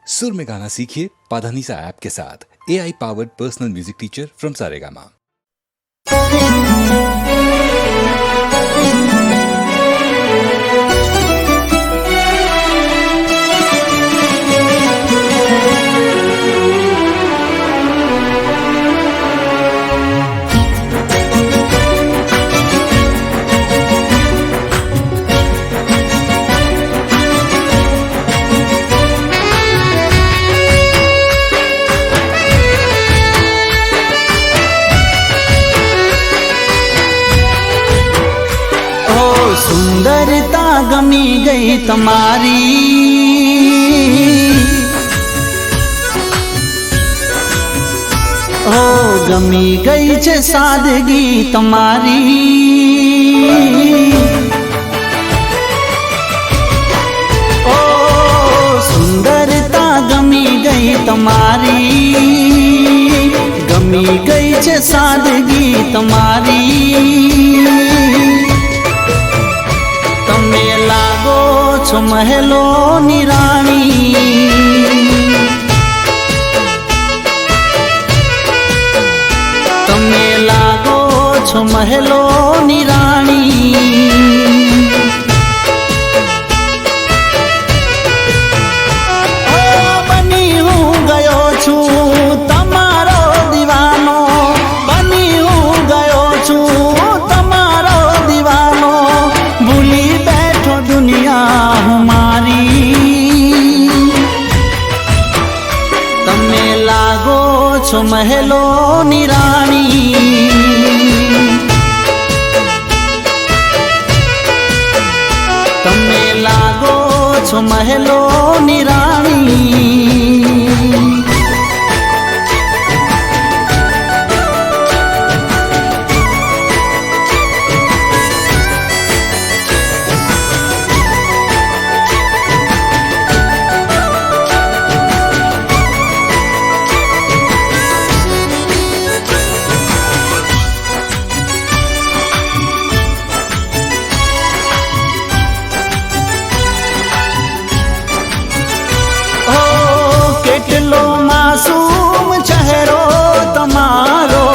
सुर में गाना सीखिए पाधानीसा ऐप के साथ। AI powered personal music teacher from Saregama. सुंदरता गमी गई तुम्हारी, हो गमी गई छे सादगी तुम्हारी। ओ सुंदरता गमी गई तुम्हारी, गमी गई छे सादगी तुम्हारी। તમે લાગો છો મહેલોની રાણી, તમે લાગો છો મહેલોની રાણી। બની હું ગયો છું તમારો દીવાનો, બની હું ગયો છું તમારો દીવાનો। ભૂલી दुनिया हमारी, तमे लागो छो महलोनी राणी। तमे लागो छो महलोनी राणी। કેટલો માસૂમ ચહેરો તમારો,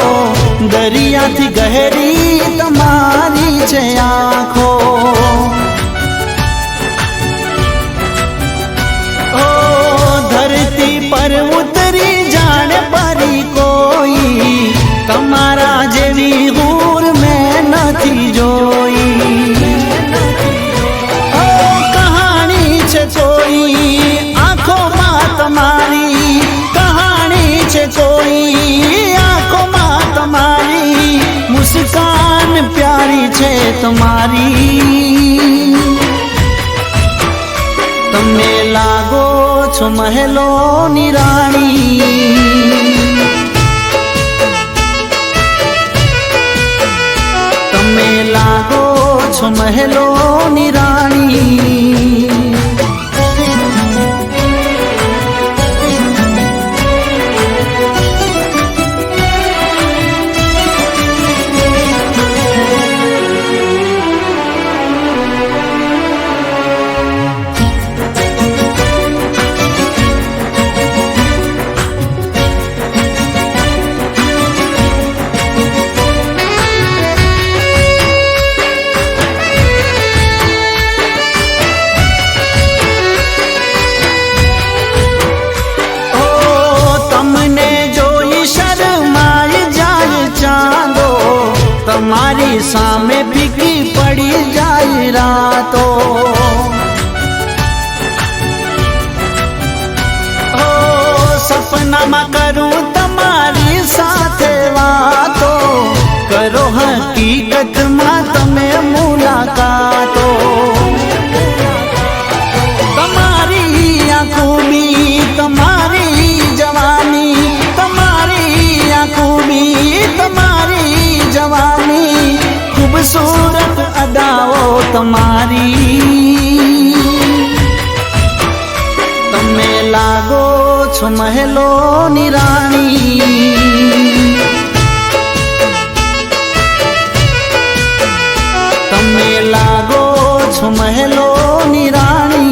દરિયાથી ગહેરી તમારી છે આંખો। ઓ ધરતી પર ઉતરી જાણે પરી કોઈ, તમારા જેવી હૂર મેં નથી જોઈ। ઓ કહાણી છે કોઈ આંખોમાં તમારી, कहानी छे कोई आंखों तुम्हारी, मुस्कान प्यारी छे तुम्हारी। तमे लागो छो महलोनी राणी, तमे लागो छो महलोनी राणी। તમારી સામે ફીકી પડી જાય રાતો। ઓ સપનામાં કરું તમારી સાથે વાતો, કરો હકીકતમાં તમે મુલાકાતો। તમારી આ ખૂબી, તમારી જવાની, તમારી આ ખૂબી, તમારી जवानी, खूबसूरत अदाओ तुम्हारी। तमे लागो छो महलोनी राणी, तमे लागो छो महलोनी राणी।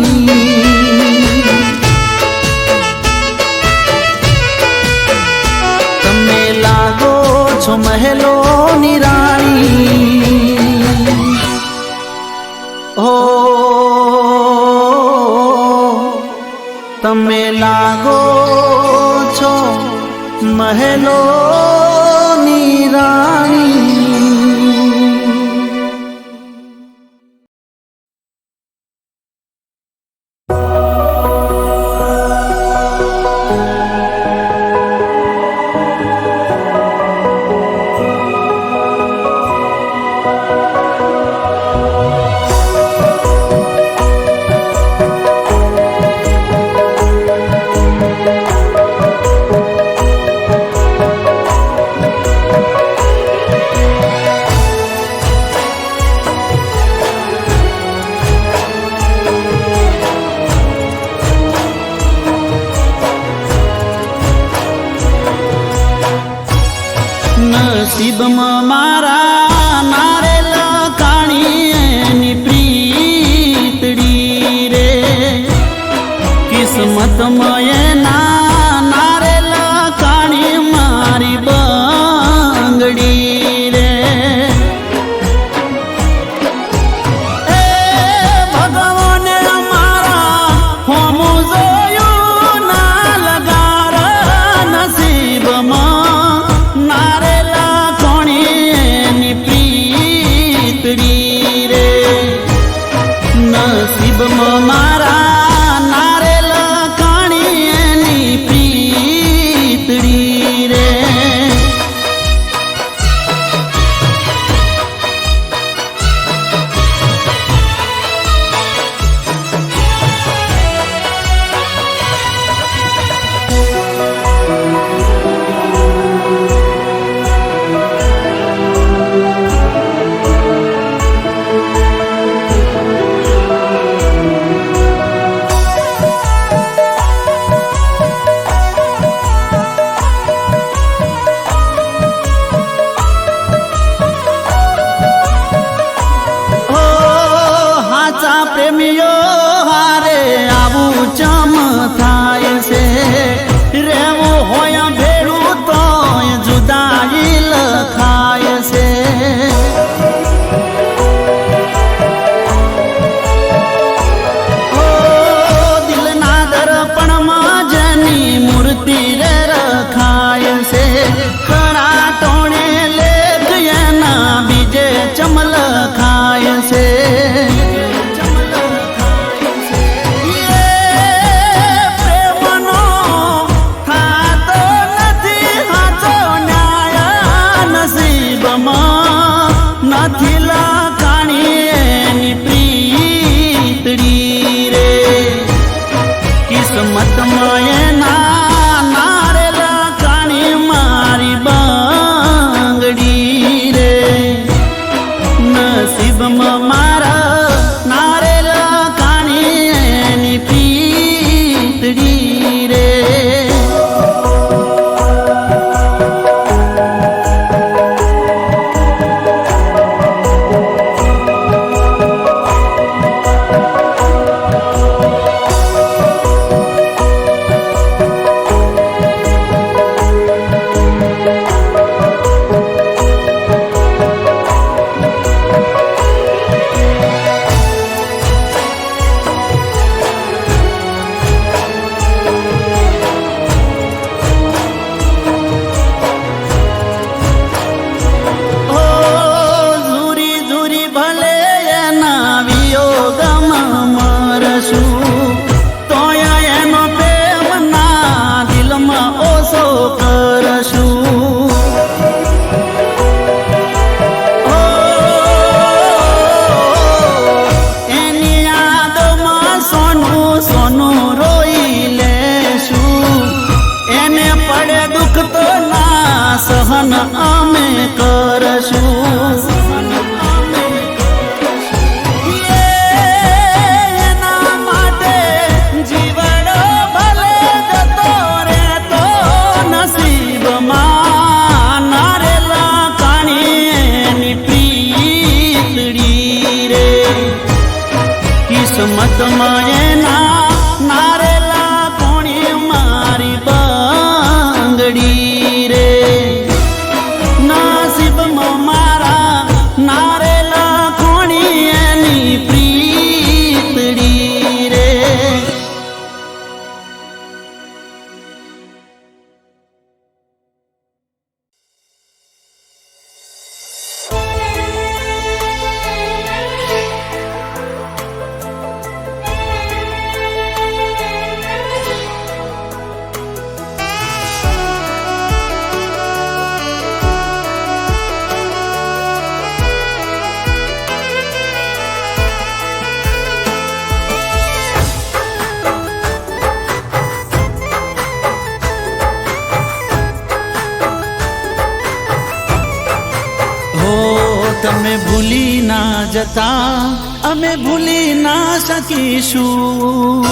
છો મહેલોની રાણી હો તમે લાગો છો મહેલોની રાણી નસીબમાં મારા નારે લખાણી એની પ્રીતડી રે કિસ્મતમાં એના નારે લખાણી મારી બંગડી રે એ ભગવાને મારા હોમું જોયું ના લગાર નસીબમાં નારે નસીબમાં મારા નારે લખાણી એની પ્રીતડી રે પ્રેમીઓ હારે આવું ચમ થાય છે રેવું હોય ભેળું તો જુદાઈ લખાય છે દિલના દર્પણમાં જેની મૂર્તિ રે રખાય છે કણા ટોણે લેખ એના બીજે ચમ લખાય છે નથી લખાણી એની પ્રીતડી રે કિસ્મતમાં એના નારે લખાણી મારી બંગડી રે નસીબમાં મારા નારે લખાણી એની પ્રીતડી રે જતા અમે ભૂલી ના શકીશું.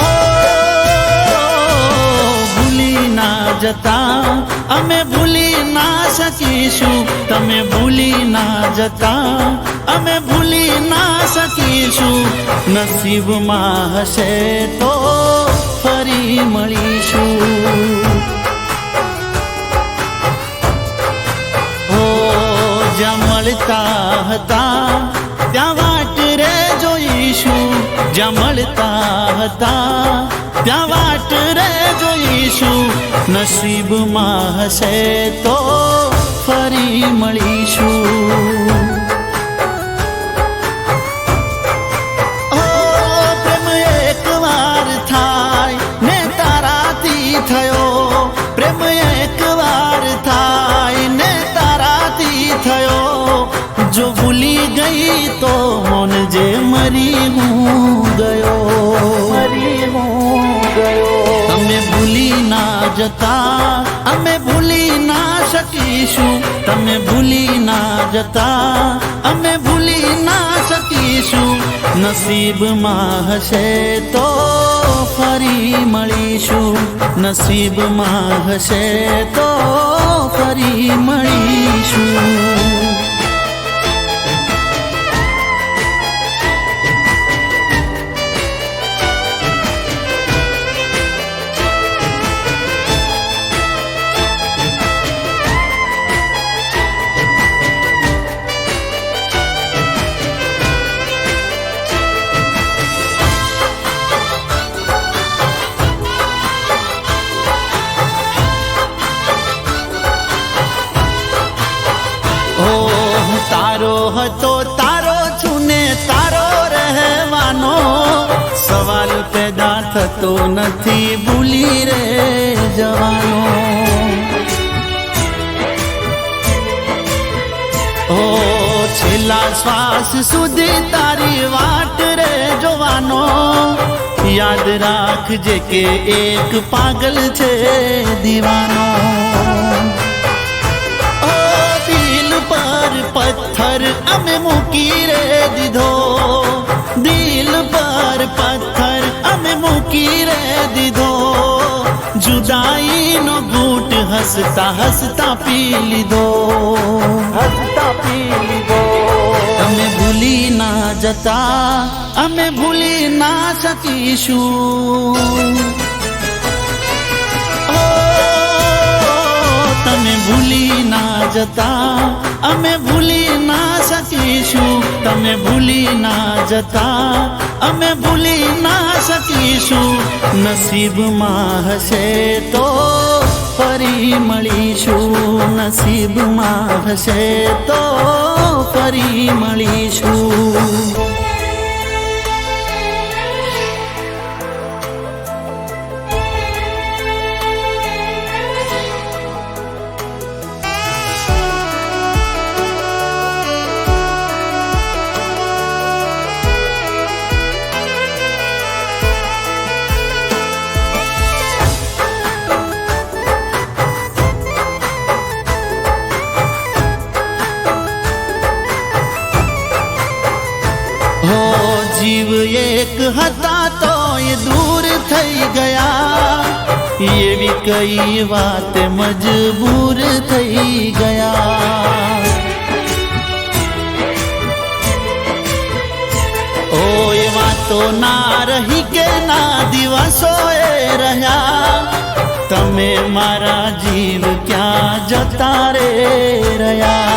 ઓ ભૂલી ના જતા અમે ભૂલી ના શકીશું. તમે ભૂલી ના જતા અમે ભૂલી ના શકીશું. નસીબમાં હશે તો ફરી મળીશું. જ્યાં મળતા હતા ત્યાં વાટ રે જોઈશું. જ્યાં મળતા હતા ત્યાં વાટ રે જોઈશું. નસીબમાં હશે તો ફરી મળીશું. ઓ પ્રેમ એક વાર થાય ને તારાથી થયો. પ્રેમ એક વાર થાય ને તારાથી થયો. જો ભૂલી ગઈ તો મોન જે મરી હું ગયો. તમે ભૂલી ના જતા અમે ભૂલી ના શકીશું. તમે ભૂલી ના જતા અમે ભૂલી ના શકીશું. નસીબમાં હશે તો ફરી મળીશું. નસીબમાં હશે તો ફરી મળીશું. તારો હતો તારો છું ને તારો રહેવાનો. સવાલ પેદા થતો નથી ભૂલી રે જવાનો. ઓ છેલ્લા શ્વાસ સુધી તારી વાટ રે જોવાનો. યાદ રાખજે કે એક પાગલ છે દીવાનો. પથ્થર અમે મૂકી રે દીધો. દિલ પર પથ્થર અમે મૂકી રે દીધો. જુદાઈનો ઘૂંટ હસતા હસતા પી લીધો. તમે ભૂલી ના જતા અમે ભૂલી ના શકીશું. તમે ભૂલી ના જતા અમે ભૂલી ના શકીશું. તમે ભૂલી ના જતા અમે ભૂલી ના શકીશું. નસીબમાં હશે તો ફરી મળીશું. નસીબમાં હશે તો ફરી મળીશું. જીવ એક હતા તો એ દૂર થઈ ગયા. એવી કઈ વાત મજબૂર થઈ ગયા. ઓ એ વાતો ના રહી કે ના દિવસો એ રહ્યા. તમે મારા જીવ ક્યાં જતા રે રહ્યા.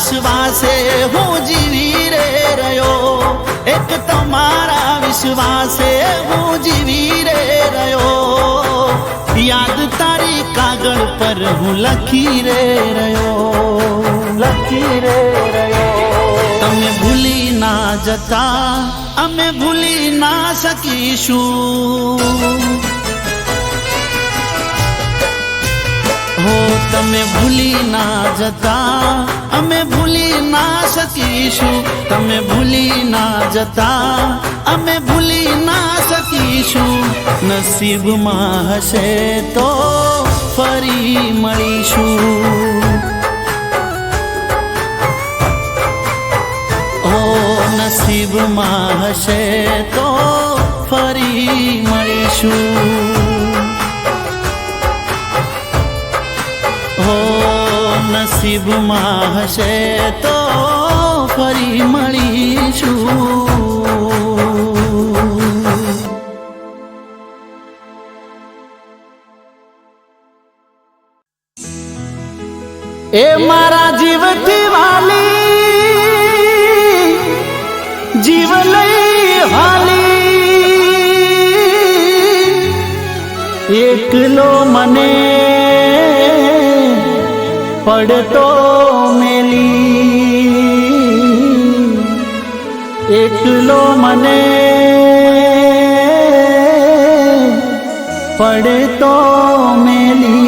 વિશ્વાસે હું જીવી રે રહ્યો. એક તમારા વિશ્વાસે હું જીવી રે રહ્યો. યાદ તારી કાગળ પર હું લખી રે રહ્યો. તમે ભૂલી ના જતા અમે ભૂલી ના શકીશું. હો તમે ભૂલી ના જતા અમે ભૂલી ના શકીશું. તમે ભૂલી ના જતા અમે ભૂલી ના શકીશું. મળીશું, નસીબમાં હશે તો ફરી મળીશું. ઓ નસીબમાં હશે તો ફરી મળીશું. ઓ નસીબમાં હશે તો ફરી મળીશું. એ મારા જીવથી વાલી, જીવ લઈ હાલી, એકલો મને પડતો મેલી, એકલો મને પડતો મેલી.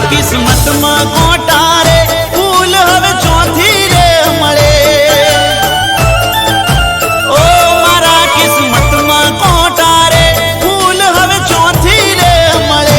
किस्मत में कोटा रे फूल हवे चौथी रे मळे ओ मारा किस्मत में कोटा रे फूल हवे चौथी रे मळे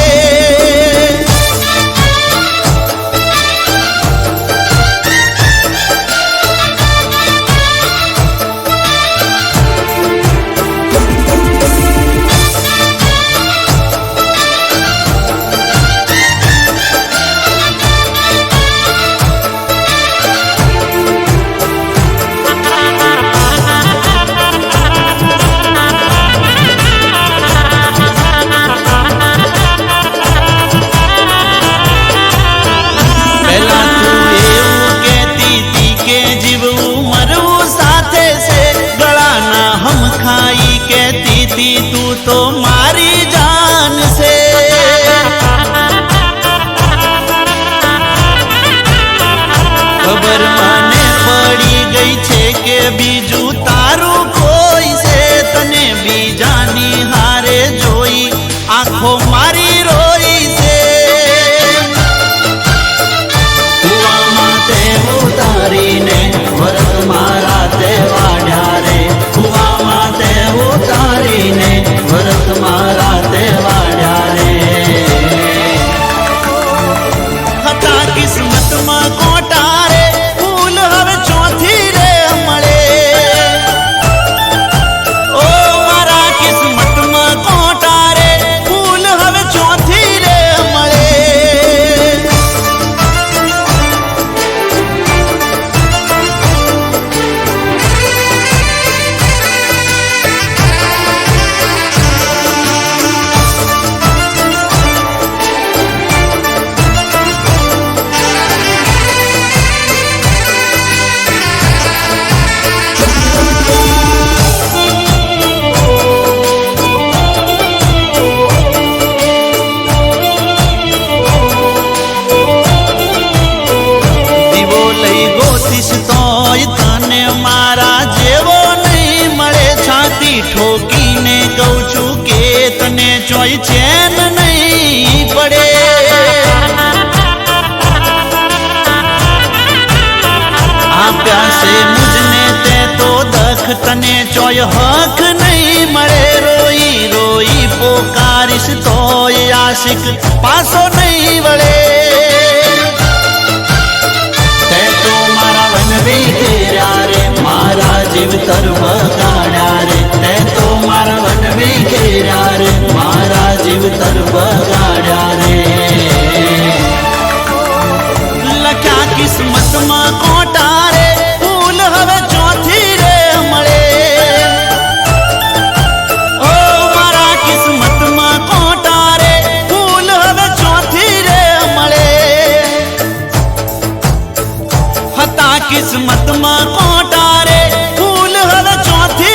तू तो मारी जान से खबर माने पड़ी गई छे के बीजू तारू कोई से तने बीजानी हारे जोई आंखों मारी रोई से हुआ माते उतारी ने भरत मारा ते वाड्या रे हुआ माते उतारी ने भरत मारा ते वाड्या रे हता किस्मत में कोटा रे फूल हवे चौथी रे मळे ओ मारा किस्मत में कोटा रे फूल हवे चौथी रे मळे तने मारा जेवो नहीं मळे छाती ठोकीने कहूं छू के तने चोई चैन नहीं पड़े आप्या से मुझने ते तो दख तने चोय हक नहीं मळे रोई रोई पोकारिश तो आशिक पासो नहीं वळे मारा जीव तर बगाड्या रे ते तो मारा वन विखेर्या रे मारा जीव तर बगाड्या रे लख्या किस्मत में कोटा रे फूल हवे चौथी रे मळे ओ मारा किस्मत में कोटा रे फूल हवे चौथी रे मळे हता किस्मत में कोटा रे फूल हवे चौथी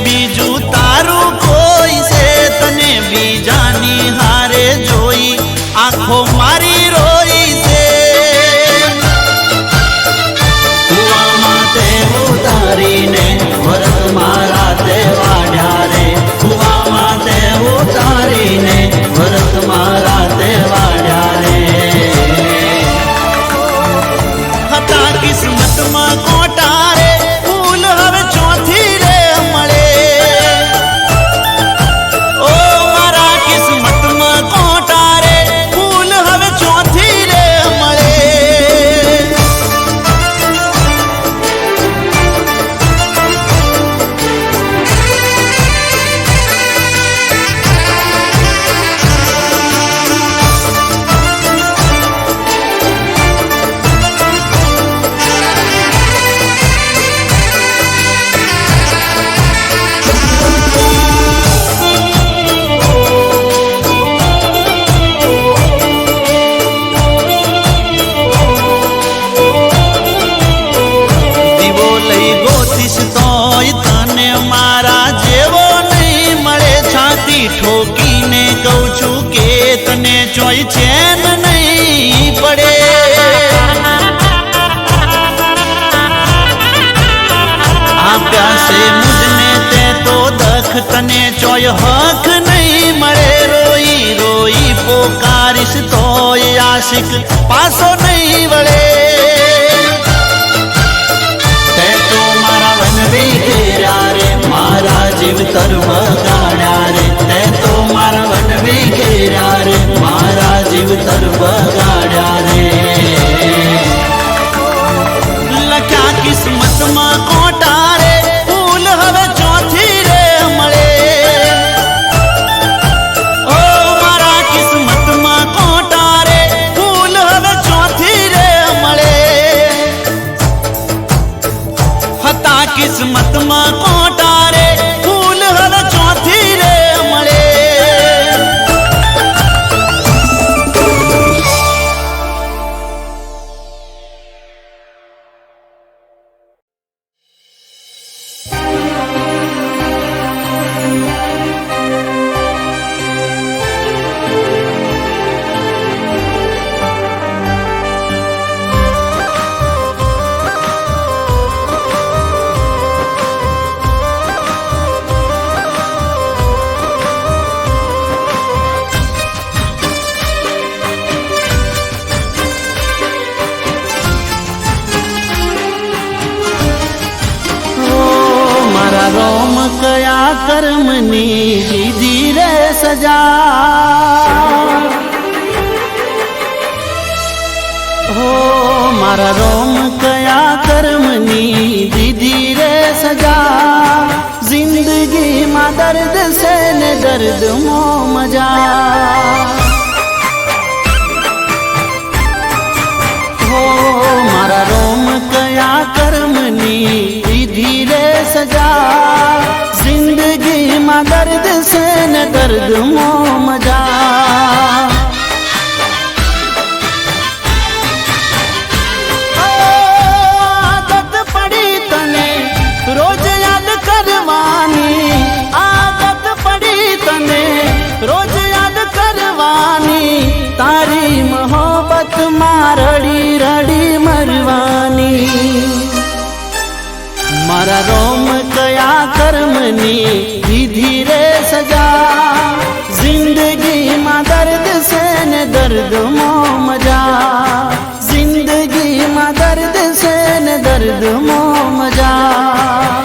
બીજું તારું કોઈ છે તને બીજાની હારે જોઈ આંખો મારી રોઈ છે કુવામાં તે ઉતારીને વરત મારા તે વાડ્યા રે કુવામાં તે ઉતારીને વરત મારા તે વાડ્યા રે હતા કિસ્મતમાં કોટા રે ફૂલ હવે ચોથી રે મળે ઓ મારા કિસ્મતમાં કોટા રે ફૂલ હવે ચોથી રે મળે દીવો લઈ ગોતીશ તોય તને મારા જેવો નહીં મળે છાતી ઠોકીને કહું છું કે તને ચોય ચેન નહીં પડે આપ્યા છે મુજને તે તો દખ તને ચોય હક નહીં મળે રોઈ રોઈ પોકારીશ તોય આશિક પાસો નહીં વળે તે તો મારા વનવી ઘેર્યા રે મારા જીવ તરવ ગાડ્યા રે તે તો મારા વનવી ઘેર્યા રે મારા જીવ તરવ ગાડ્યા રે લખ્યા કિસ્મતમાં કોટા રે ફૂલ હવે ચોથી રે મળે ઓ મારા કિસ્મતમાં કોટા રે ફૂલ હવે ચોથી રે મળે હતા કિસ્મતમાં કોટા રે ફૂલ હવે ચોથી રે મળે મારા રોમ કયા કર્મની દીધી રે સજા હો મારા રોમ કયા કર્મની દીધી રે સજા જિંદગીમાં દર્દ છે ને દર્દ મો મજા હો મારા રોમ કયા કર્મની દીધી રે સજા જિંદગીમાં દર્દ છે ને દર્દ મો મજા આદત પડી તને રોજ યાદ કરવાની આદત પડી તને રોજ યાદ કરવાની તારી મોહબ્બતમાં રડી રડી મરવાની મારા રોમ કયા કર્મની દીધી રે સજા જિંદગીમાં દર્દ છે ને દર્દ મો મજા જિંદગીમાં દર્દ છે ને દર્દ મો મજા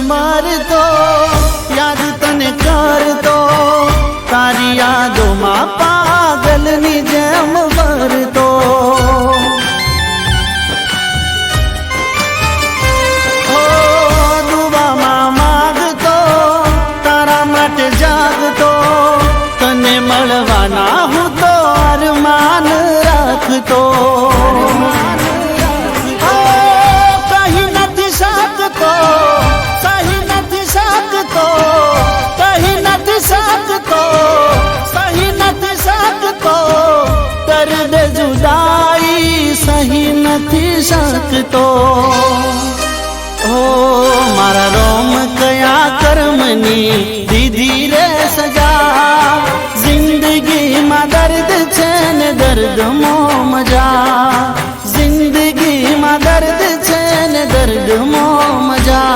મારતો યાદ તને કરતો તારી યાદોમાં પાગલની જેમ વરતો ઓ દુવા દર્દમાં મજા, જિંદગીમાં દર્દ છે ને દર્દમાં મજા.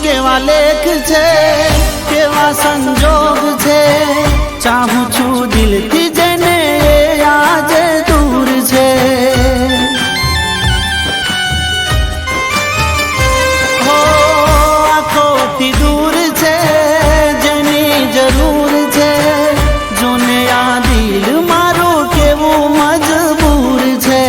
કેવા લેખ છે, કેવા સંજોગ છે, ચાહું છું દિલથી જેને એ આજે દૂર છે. હો આંખોથી દૂર છે, જેની જરૂર છે, જોને આ દિલ મારું કેવું મજબૂર છે.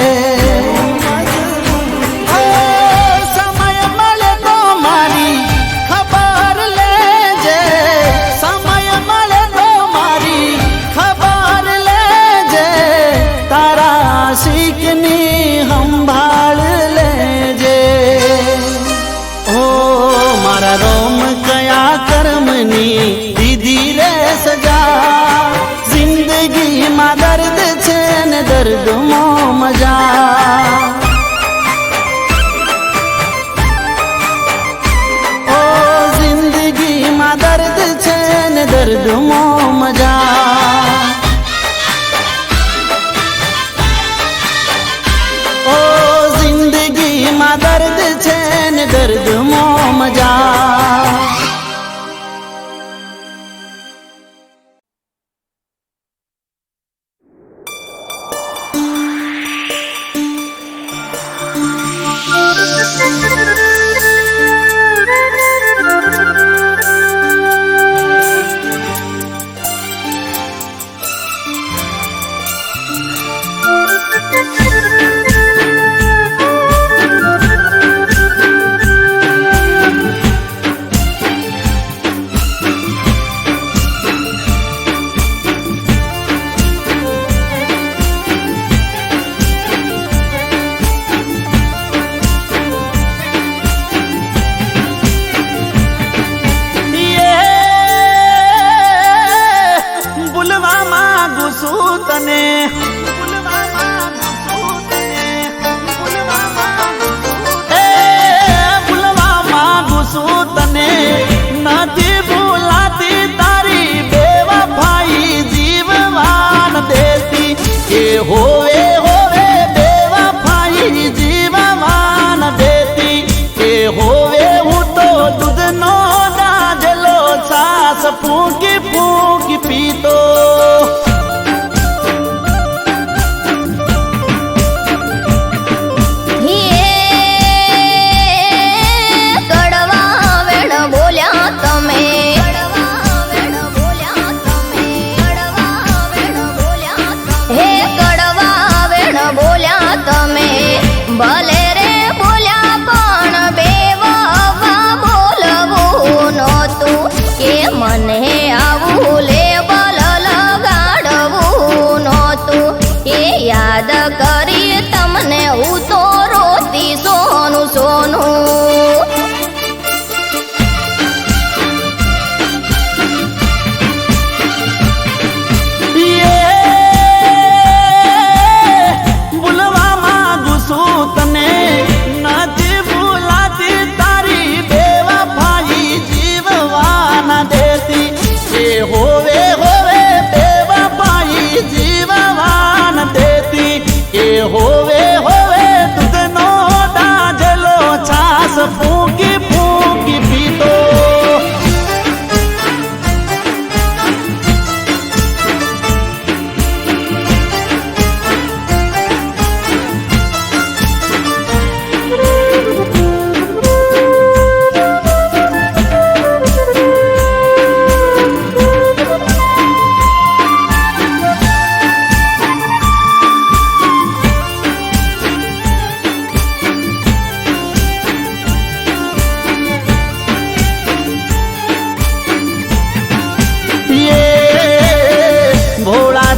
રોમ કયા કર્મની દીધી રે સજા, જિંદગીમાં દર્દ છે ને દર્દમાં મજા. ઓ જિંદગીમાં દર્દ છે ને દર્દમાં મજા. ઓ જિંદગીમાં દર્દ છે ને દર્દમાં મજા.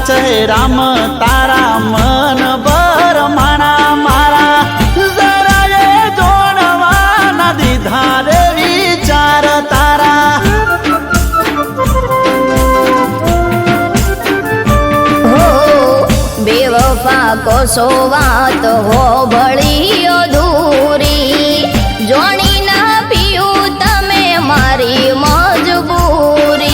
ચહેરામ તારા મન ભર માણા મારા જરાએ જોડવા ના દીધા રે વિચાર તારા બેવફા કોસો વાત હો ભળી અધૂરી જોણી ના પીયું તમે મારી મજબૂરી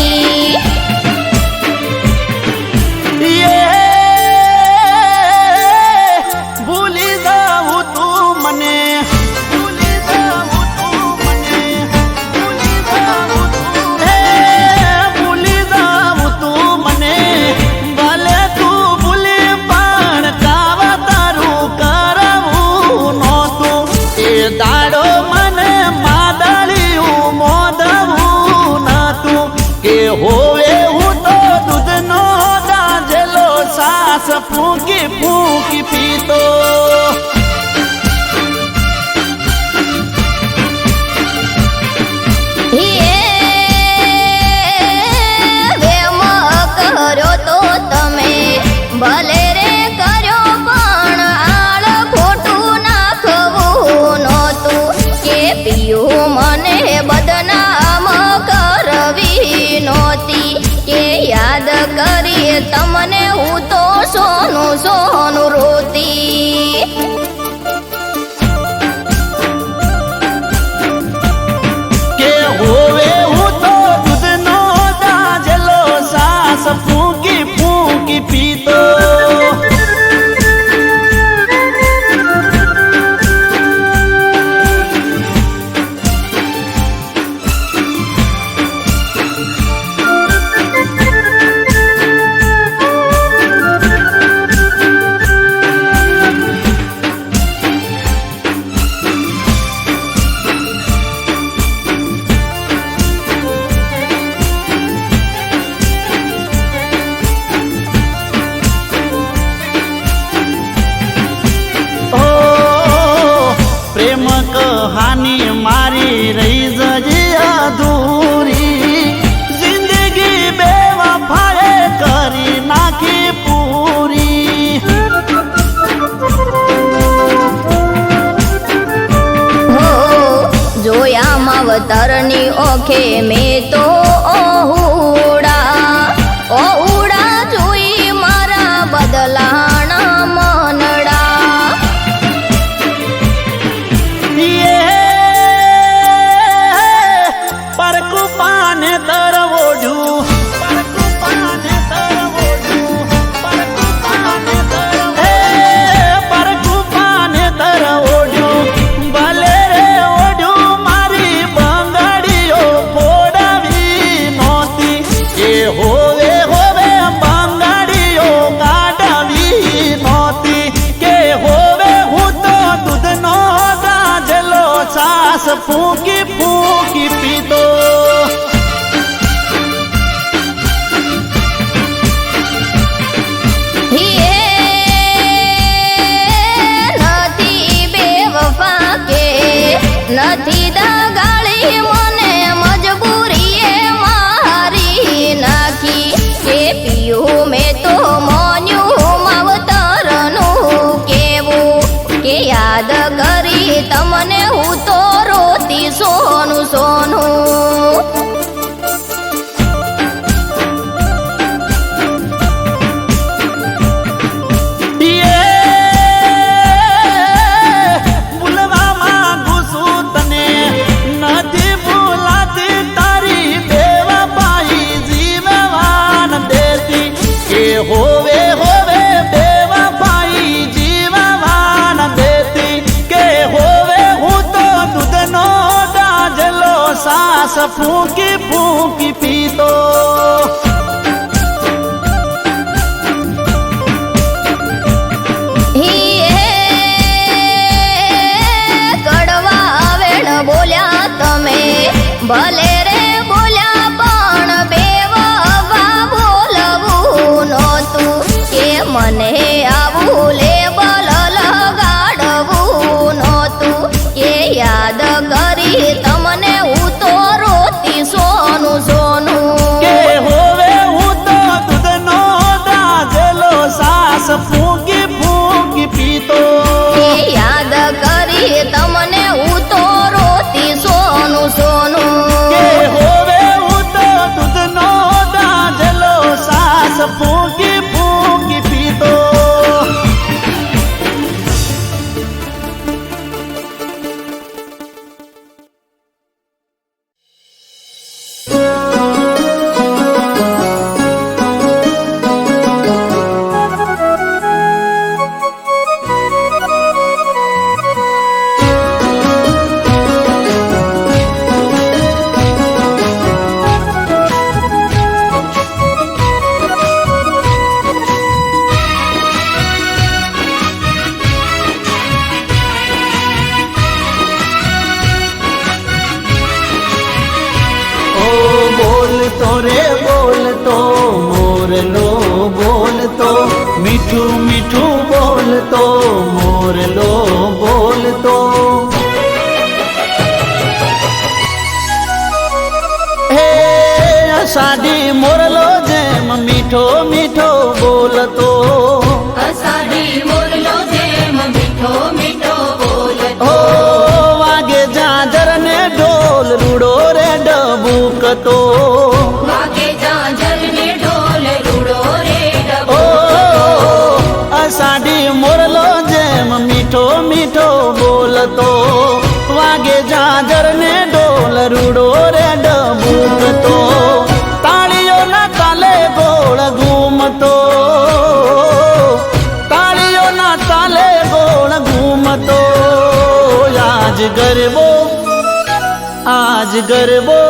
ભૂલી જાઉં તું મને ભૂલી જાઉં તું મને ભૂલી જાઉં તું ભૂલી જાઉં તું મને ભલે તું ભૂલી પણ કાવા તારું કરવું નહોતું એ દાડો મને માદળિયું મોદવું નતું કે હોવે હું તો દૂધનો દાજેલો સાસ ફૂંકી ફૂંકી પીતો ભલે રે કર્યો પણ આળ ખોટું નાખવું નહોતું કે પીયું મને બદનામ કરવી નહોતી કે યાદ કરી તમને હું તો સોનું સોનું રોતી કે હોવે હું તો દૂધનો દાજેલો સાસ ફૂંકી ફૂંકી પીતો કહાની મારી રહી જજે અધૂરી જિંદગી બેવફાએ કરી નાખી પૂરી હો જોયા માવતરની ઓખે મેં તો ઓહુડા જોઈ મારા બદલાણા મનડા પરકુપાને તરવોઢું પરકુપાને તરવોઢું પરકુપાને તરવોઢું ભલે રે ઓઢું મારી બંગડીઓ ફોડાવી નહોતી એ હોવે હોવે બંગડીઓ કાઢવી નહોતી કે હોવે હું તો દૂધનો દાજેલો સાસ ફૂંકી ફૂંકી પીતો નથી બેવફા કે નથી દગાળી મને મજબૂરીએ મારી નાખી કે પીયું મેં તો મોન્યું માવતરનું કેવું કે યાદ કરી તમને હું તો રોતી સોનું સોનું હોવે હોવે બેવફાઈ જીવવાન દેતી કે હોવે હું તો દૂધનો દાજેલો સાસ ફૂંકી ફૂંકી પીતો કડવા વેણ બોલ્યા તમે ભલે રે બોલ્યા પણ બેવફા બોલવું નહોતું કે મને આવું લેબલ લગાડવું નહોતું કે યાદ કરી તમને હું તો રોતી સોનું સોનું કે હોવે હું તો દૂધનો દાજેલો બોલતો રે બોલતો મોરલો બોલતો મીઠું મીઠું બોલતો મોરલો બોલતો હે અષાઢી મોરલો જેમ મીઠો મીઠો બોલતો અષાઢી મોરલો જેમ મીઠો મીઠો બોલતો વાગે જાજર ને ઢોલ રૂડો રે ડબુકતો વાગે જાજર ને ઢોલ રૂડો રે ઓ ડબુકતો અષાઢી મોરલો જેમ મીઠો મીઠો બોલતો વાગે જાજર ને ઢોલ રૂડો રે ડબુકતો તાળીઓના તાલે ગોળ ઘૂમતો તાળીઓના તાલે ગોળ ઘૂમતો આજ ગરબો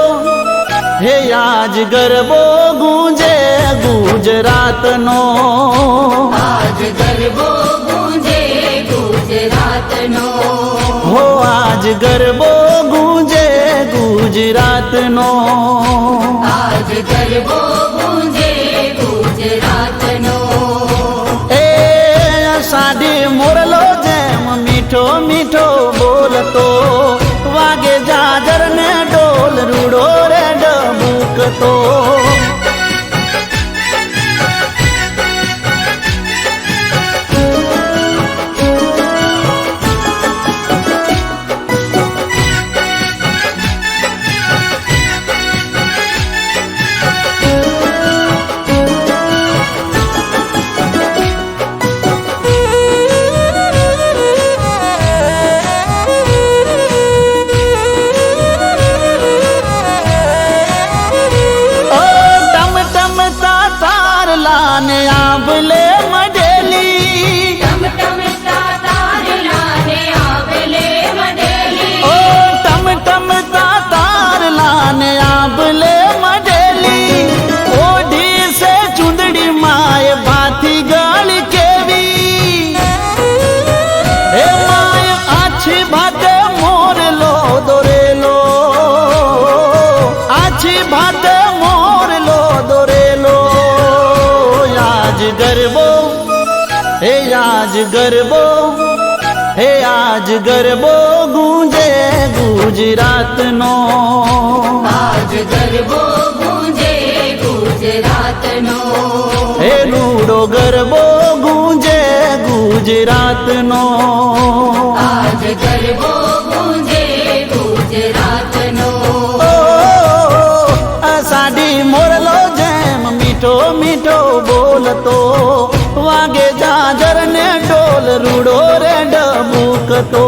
હે આજ ગરબો ગુંજે ગુજરાતનો આજ ગરબો ગુંજે ગુજરાતનો હો આજ ગરબો ગુંજે ગુજરાતનો આજ ગરબો ગુંજે ગુજરાતનો એ અષાઢી મોરલો જેમ મીઠો મીઠો બોલતો વાગે જાજર ને ઢોલ રૂડો રે ડબુકતો લાને આંબલે મડેલી ટમટમતા તારલાને આંબલે મડેલી ઓ ટમટમતા તારલાને આંબલે મડેલી ઓઢી સે ચુંદડી માય ભાથી ગાળી કેવી હે માય આછી ભાતે મોરલો દોરેલો આછી ભાતે મોરલો દોરેલો ગરબો હે આજ ગરબો હે આજ ગરબો ગુંજે ગુજરાતનો આજ ગરબો ગુંજે ગુજરાતનો હે રૂડો ગરબો ગુંજે ગુજરાતનો આજ ગરબો ગુંજે ગુજરાતનો અષાઢી મોરલો જેમ મીઠો મીઠો બોલતો વાગે જાજર ને ઢોલ રૂડો રે ડબુકતો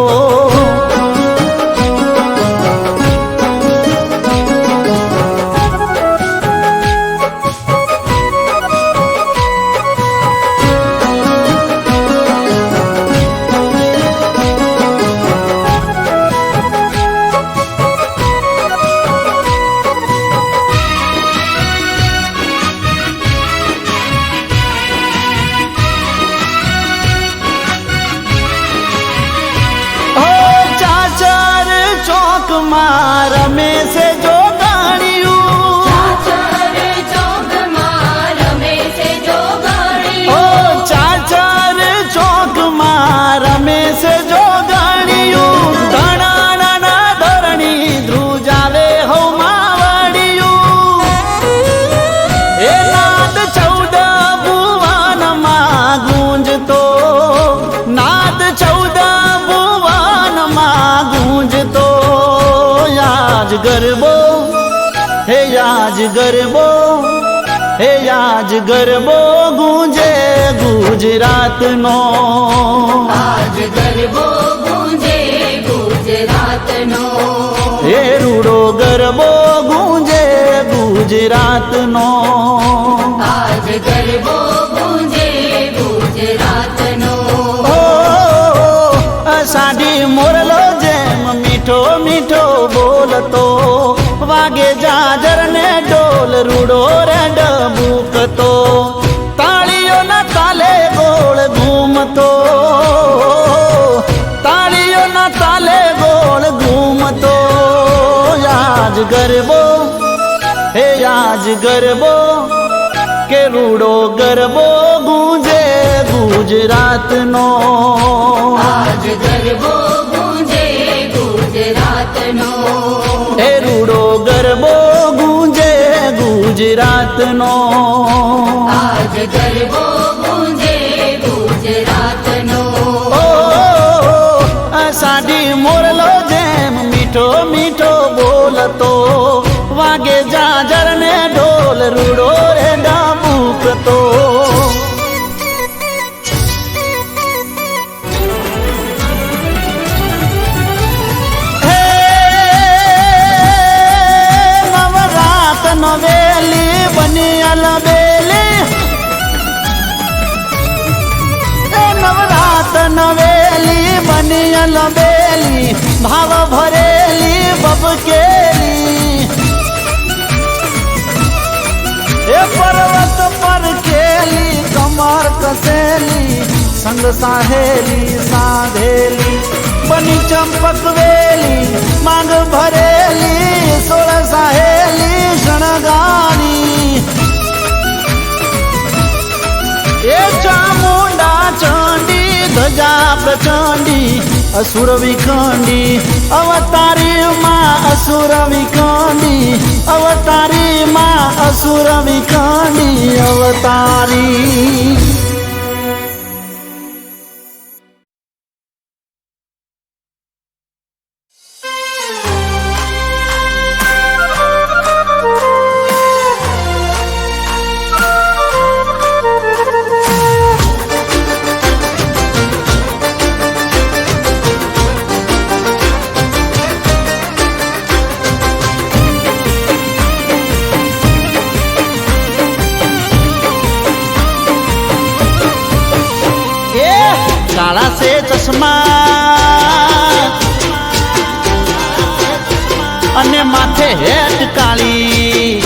માં રમે છે જો ગાણિયું ચાચર ચોકમાં રમે છે જો ઓ ગાણીઓ ચાચર ચોકમાં રમે છે જો ગાણિયું ધણાના ધરણી ધ્રુજાવે હો માવડિયું એ નાદ 14 ભુવનમાં ગુંજતો નાદ 14 ભુવનમાં ગુંજતો આજ ગરબો હે આજ ગરબો હે આજ ગરબો ગુંજે ગુજરાતનો આજ ગરબો ગુંજે ગુજરાતનો હે રૂડો ગરબો ગુંજે ગુજરાતનો આજ ગરબો ગુંજે ગુજરાતનો ઓ અષાઢી મોરલો જેમ મીઠો મીઠો બોલતો વાગે જાજર ને ઢોલ રૂડો રે ડબુકતો તાળીઓના તાલે ગોળ ઘૂમતો તાળીઓના તાલે ગોળ ઘૂમતો આજ ગરબો હે આજ ગરબો કે રૂડો ગરબો ગુંજે ગુજરાતનો આજ ગરબો ગુંજે ગુજરાતનો હે રૂડો ગરબો ગુંજે ગુજરાતનો આજ ગરબો ગુંજે ગુજરાતનો સાડી મોરલો જેમ મીઠો મીઠો બોલતો વાગે જાજર ને ઢોલ રૂડો રે ડાબુકતો હે નવરાત નવેલી બની અલબેલી નવરાત નવેલી બની અલબેલી ભાવ ભરેલી બબકેલી એ પર્વત પર કેલી કમર કસેલી સંગ સાહેલી સાધેલી બની ચંપક વેલી માંગ ભરેલી સોળ સાહેલી શણગારી એ ચામુંડા ચંડી ધજા પ્રચંડી असुर विखंडी अवतारी माँ असुर विखंडी अवतारी माँ असुर विखंडी अवतारी काला से चश्मा अने माथे हेट काली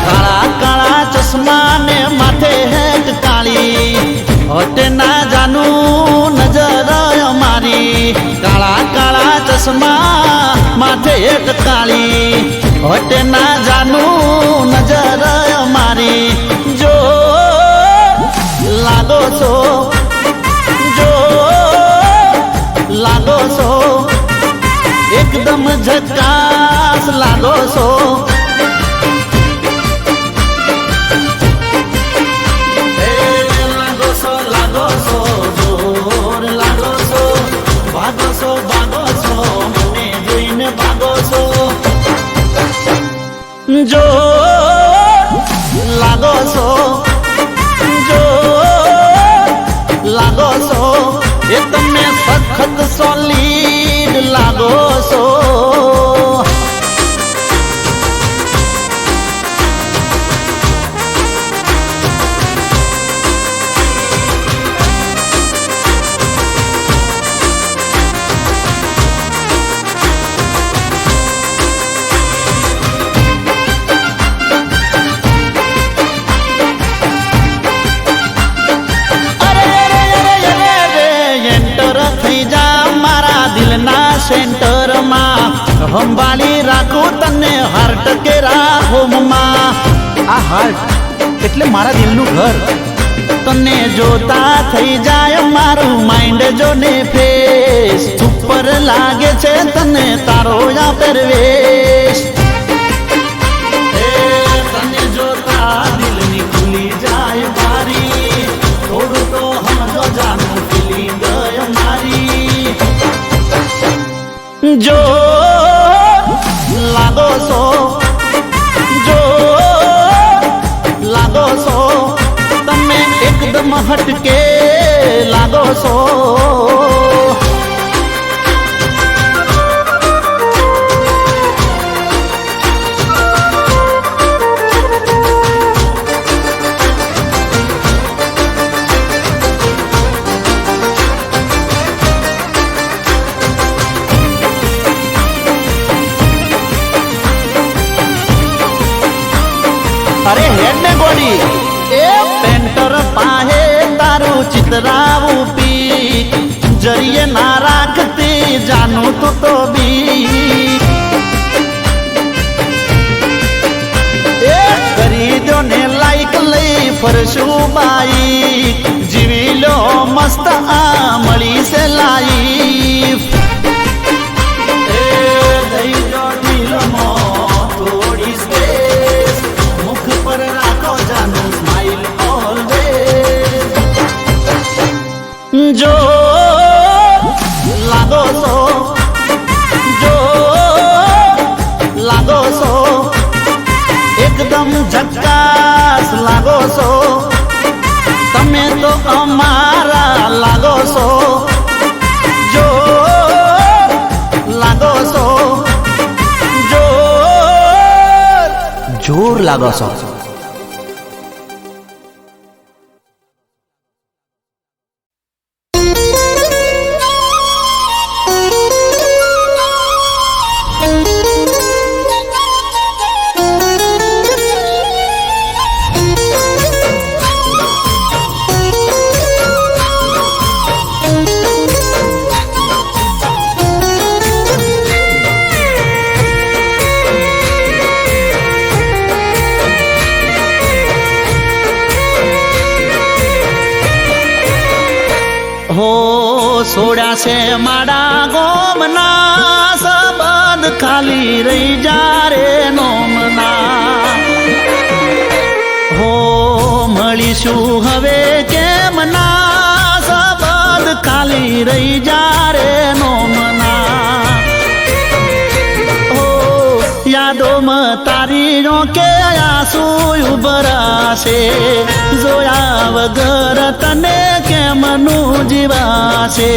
काला काला चश्मा ने माथे हेट काली हटे ना जानू नजर हमारी काला काला चश्मा माथे हेट काली हटे ना जानू नजर हमारी जो लागो सो जो लागो सो एकदम झकास लागो सो लागो सो जोर लागो सो भागो सो मने जोईने भागो सो जो लागो सो लागो सो ये तमे सखत सॉलिड लागो सो सेंटर में हंबाली राखू तने हार्ट के होम में आ हार्ट एटले मारा दिल नु घर तने जोता थई जाय मारू माइंड जो ने फेस सुपर लागे छे तने तारो या परवेश तने जोता दिल नी खुली जाय बारी थोड़ू तो हम जो जानू फीलिंग मारी जो लागो सो जो लागो सो तमे एकदम हटके लागो सो अरे हेड ने गोड़ी ए पेंटर पाहे तारू चितराऊ पी जरिए ना राखती जानू तो भी હીરો ને લાઈક લઈ ફરશું બાઈક જીવી લો મસ્ત આ મળી છે લાઈફ દઈ દો દિલમાં થોડી સ્પેસ મુખ પર રાખો જાનું સ્માઈલ ઓલવેઝ જો લાગો છો એકદમ ઝક્કાસ લાગો છો તમે તો અમારા લાગો છો જો લાગો છો જોર લાગો છો સોડા છે માડા ગોમના સંબંધ ખાલી રહી જા રે નોમના હો મળીશું હવે કેમ ના સંબંધ ખાલી રહી જા રે નોમના હો યાદોમાં તારી રોકે આંસુ ઉભરાશે જોયા વગર તને કેમનું જીવાશે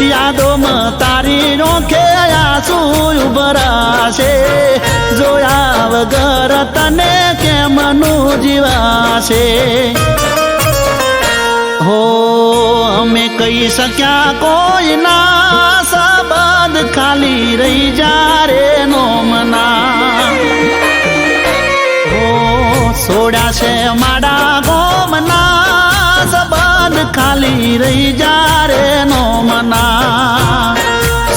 યાદોમાં તારી રોકે આંસુ ઉભરાશે જોયા વગર તને કેમનું જીવાશે હો અમે કહી શક્યા કોઈ ના સંબંધ ખાલી રહી જા રે નોમના હો સોડા છે માડા ગોમના સંબંધ ખાલી રહી જા રે નોમના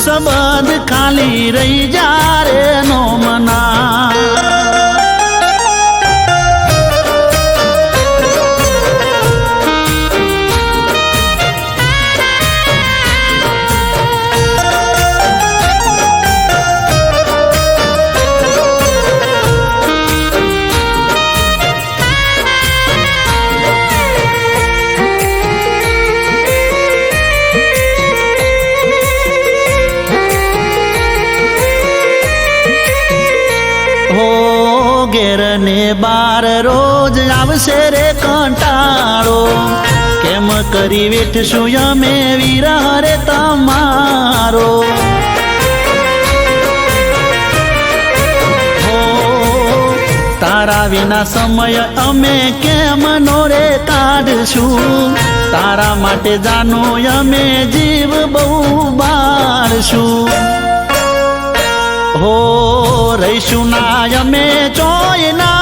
સંબંધ ખાલી રહી જા રે નોમના ને બાર રોજ આવશે રે કંટાળો કેમ કરી વેઠશું અમે વિરહ રે તમારો હો તારા વિના સમય અમે કેમ નો રે કાઢશું તારા માટે જાનું અમે જીવ બહુ બાળશું હો રહીશું ના અમે ચોયના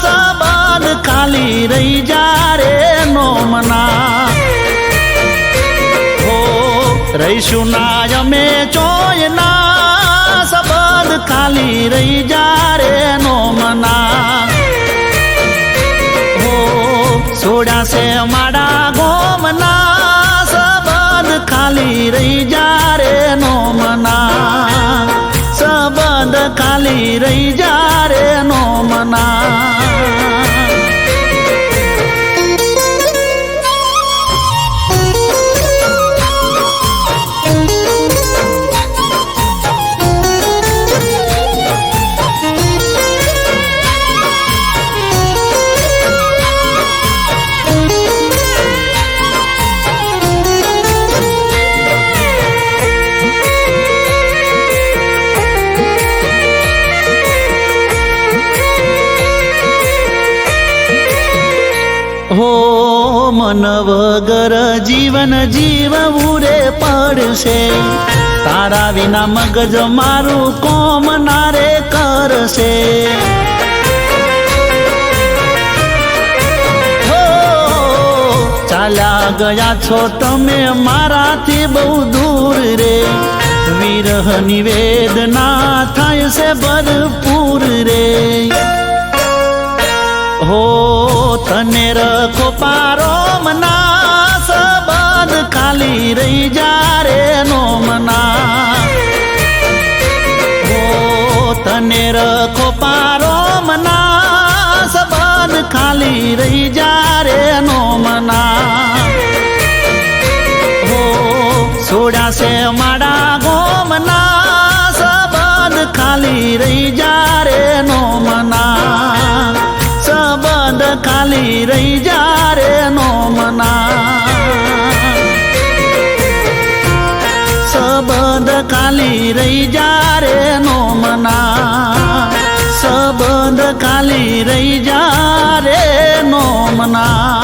સંબંધ ખાલી રહી જા રે નોમના હો રહીશું ના અમે ચોયના સંબંધ ખાલી રહી જા રે નોમના હો સોડા છે માડા ગોમના સંબંધ ખાલી રહી જા રે નોમના સંબંધ ખાલી રહી જા રે નોમના હો મન વગર જીવન જીવવું રે પડશે તારા વિના મગજ મારું કોમ ના રે કરશે હો ચાલ્યા ગયા છો તમે મારાથી બહુ દૂર રે વિરહની વેદના થાય છે ભરપૂર રે હો તને રખો પારો મના સંબંધ ખાલી રહી જા રે નો મના હો તને રખો પારો મના સંબંધ ખાલી રહી જા રે નો મના હો સોડ્યા છે માડા ગોમના સંબંધ ખાલી રહી જા રે નો મના સંબંધ ખાલી રહી જા રે નો મના સંબંધ ખાલી રહી જા રે નો મના સંબંધ ખાલી રહી જા રે નો મના